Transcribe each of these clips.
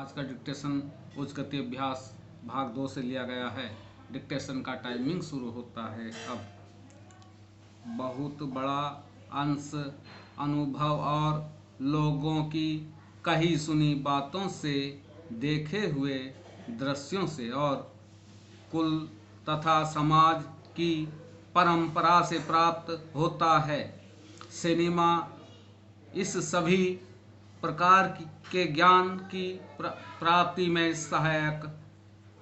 आज का डिक्टेशन उच्च गति अभ्यास भाग 2 से लिया गया है। डिक्टेशन का टाइमिंग शुरू होता है अब। बहुत बड़ा अंश अनुभव और लोगों की कही सुनी बातों से, देखे हुए दृश्यों से और कुल तथा समाज की परंपरा से प्राप्त होता है। सिनेमा इस सभी प्रकार के ज्ञान की प्राप्ति में सहायक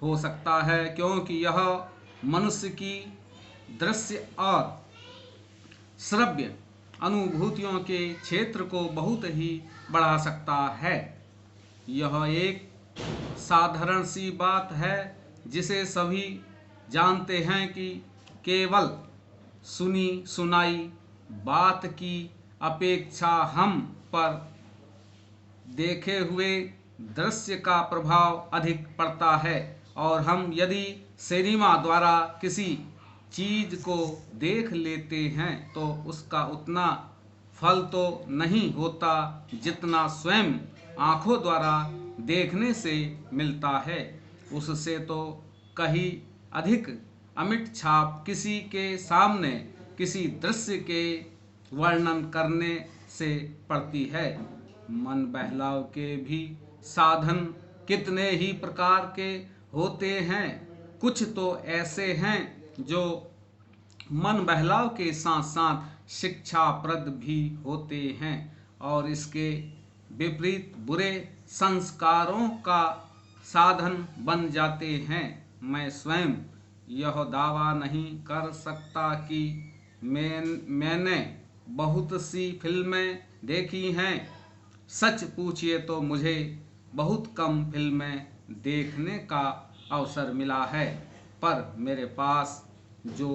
हो सकता है, क्योंकि यह मनुष्य की दृश्य और श्रव्य अनुभूतियों के क्षेत्र को बहुत ही बढ़ा सकता है। यह एक साधारण सी बात है जिसे सभी जानते हैं कि केवल सुनी सुनाई बात की अपेक्षा हम पर देखे हुए दृश्य का प्रभाव अधिक पड़ता है, और हम यदि सिनेमा द्वारा किसी चीज को देख लेते हैं तो उसका उतना फल तो नहीं होता जितना स्वयं आंखों द्वारा देखने से मिलता है। उससे तो कहीं अधिक अमिट छाप किसी के सामने किसी दृश्य के वर्णन करने से पड़ती है। मन बहलाव के भी साधन कितने ही प्रकार के होते हैं। कुछ तो ऐसे हैं जो मन बहलाव के साथ साथ शिक्षाप्रद भी होते हैं, और इसके विपरीत बुरे संस्कारों का साधन बन जाते हैं। मैं स्वयं यह दावा नहीं कर सकता कि मैंने बहुत सी फिल्में देखी हैं। सच पूछिए तो मुझे बहुत कम फिल्में देखने का अवसर मिला है, पर मेरे पास जो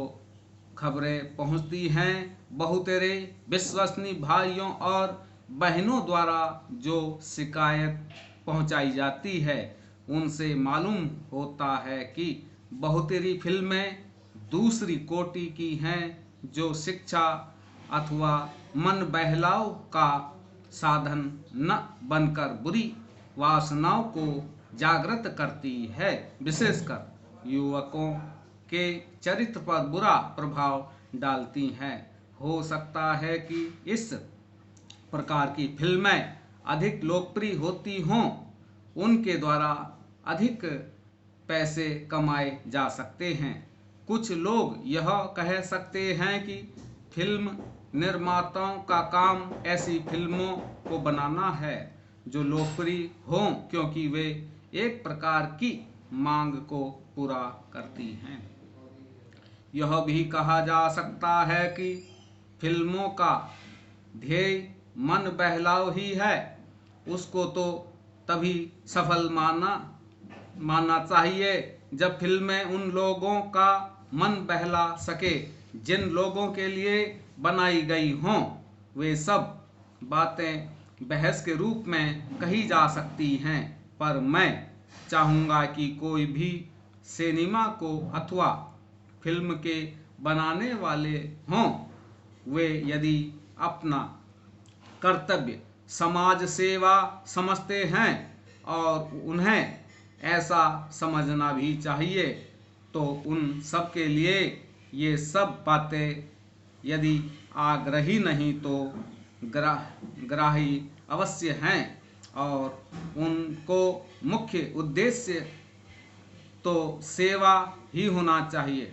खबरें पहुंचती हैं, बहुतेरे विश्वसनीय भाइयों और बहनों द्वारा जो शिकायत पहुंचाई जाती है, उनसे मालूम होता है कि बहुतेरी फिल्में दूसरी कोटि की हैं, जो शिक्षा अथवा मन बहलाव का साधन न बनकर बुरी वासनाओं को जागृत करती है, विशेषकर युवकों के चरित्र पर बुरा प्रभाव डालती हैं। हो सकता है कि इस प्रकार की फिल्में अधिक लोकप्रिय होती हों, उनके द्वारा अधिक पैसे कमाए जा सकते हैं। कुछ लोग यह कह सकते हैं कि फिल्म निर्माताओं का काम ऐसी फिल्मों को बनाना है जो लोकप्रिय हों, क्योंकि वे एक प्रकार की मांग को पूरा करती हैं। यह भी कहा जा सकता है कि फिल्मों का ध्येय मन बहलाव ही है। उसको तो तभी सफल मानना चाहिए जब फिल्में उन लोगों का मन बहला सके जिन लोगों के लिए बनाई गई हों। वे सब बातें बहस के रूप में कही जा सकती हैं, पर मैं चाहूँगा कि कोई भी सिनेमा को अथवा फिल्म के बनाने वाले हों, वे यदि अपना कर्तव्य समाज सेवा समझते हैं, और उन्हें ऐसा समझना भी चाहिए, तो उन सब के लिए ये सब बातें यदि आग्रही नहीं तो ग्राही अवश्य हैं, और उनको मुख्य उद्देश्य तो सेवा ही होना चाहिए।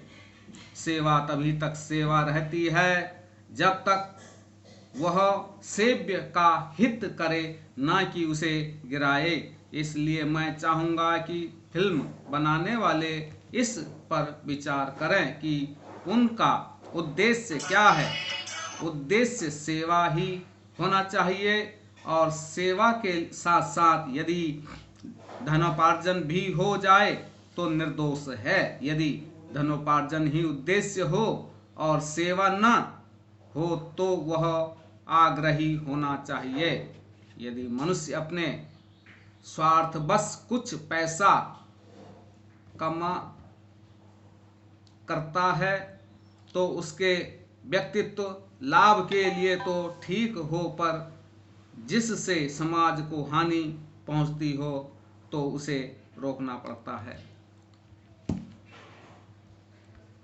सेवा तभी तक सेवा रहती है जब तक वह सेव्य का हित करे, ना कि उसे गिराए। इसलिए मैं चाहूँगा कि फिल्म बनाने वाले इस पर विचार करें कि उनका उद्देश्य क्या है। उद्देश्य सेवा ही होना चाहिए, और सेवा के साथ साथ यदि धनोपार्जन भी हो जाए तो निर्दोष है। यदि धनोपार्जन ही उद्देश्य हो और सेवा न हो तो वह आग्रही होना चाहिए। यदि मनुष्य अपने स्वार्थवश कुछ पैसा कमा करता है तो उसके व्यक्तित्व लाभ के लिए तो ठीक हो, पर जिससे समाज को हानि पहुंचती हो तो उसे रोकना पड़ता है।